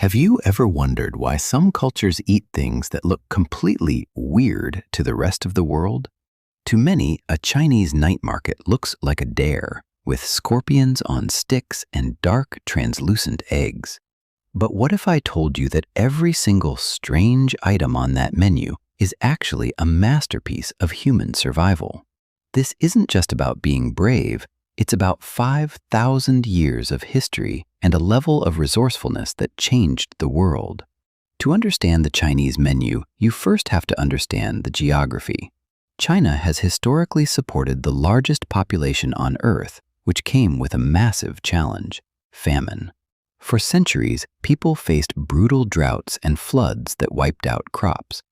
Have you ever wondered why some cultures eat things that look completely weird to the rest of the world? To many, a Chinese night market looks like a dare, with scorpions on sticks and dark, translucent eggs. But what if I told you that every single strange item on that menu is actually a masterpiece of human survival? This isn't just about being brave, it's about 5,000 years of history and a level of resourcefulness that changed the world. To understand the Chinese menu, you first have to understand the geography. China has historically supported the largest population on Earth, which came with a massive challenge: famine. For centuries, people faced brutal droughts and floods that wiped out crops.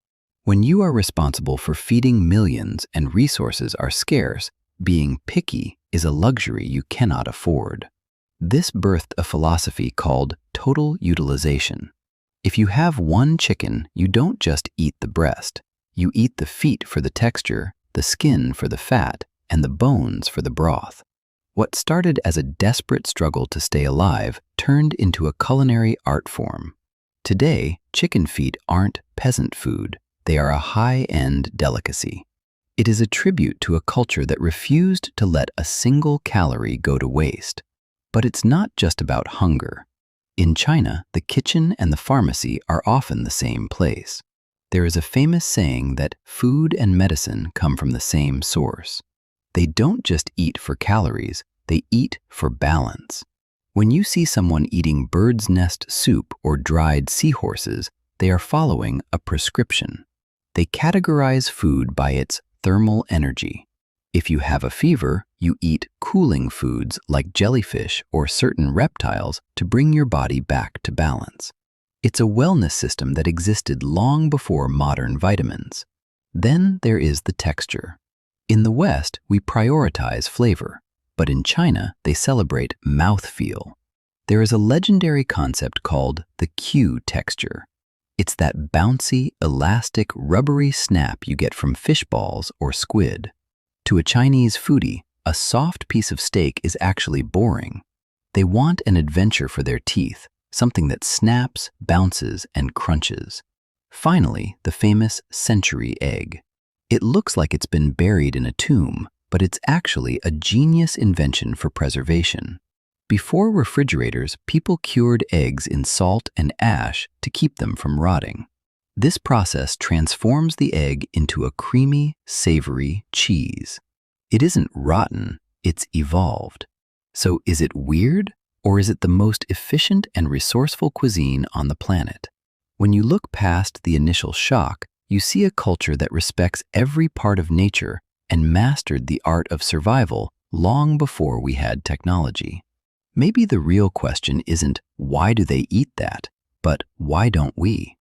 When you are responsible for feeding millions and resources are scarce, being picky is a luxury you cannot afford. This birthed a philosophy called total utilization. If you have one chicken, you don't just eat the breast. You eat the feet for the texture, the skin for the fat, and the bones for the broth. What started as a desperate struggle to stay alive turned into a culinary art form. Today, chicken feet aren't peasant food. They are a high-end delicacy. It is a tribute to a culture that refused to let a single calorie go to waste. But it's not just about hunger. In China, the kitchen and the pharmacy are often the same place. There is a famous saying that food and medicine come from the same source. They don't just eat for calories, they eat for balance. When you see someone eating bird's nest soup or dried seahorses, they are following a prescription. They categorize food by its thermal energy. If you have a fever, you eat cooling foods like jellyfish or certain reptiles to bring your body back to balance. It's a wellness system that existed long before modern vitamins. Then there is the texture. In the West, we prioritize flavor, but in China, they celebrate mouthfeel. There is a legendary concept called the Q texture. It's that bouncy, elastic, rubbery snap you get from fish balls or squid. To a Chinese foodie, a soft piece of steak is actually boring. They want an adventure for their teeth, something that snaps, bounces, and crunches. Finally, the famous century egg. It looks like it's been buried in a tomb, but it's actually a genius invention for preservation. Before refrigerators, people cured eggs in salt and ash to keep them from rotting. This process transforms the egg into a creamy, savory cheese. It isn't rotten, it's evolved. So is it weird, or is it the most efficient and resourceful cuisine on the planet? When you look past the initial shock, you see a culture that respects every part of nature and mastered the art of survival long before we had technology. Maybe the real question isn't why do they eat that, but why don't we?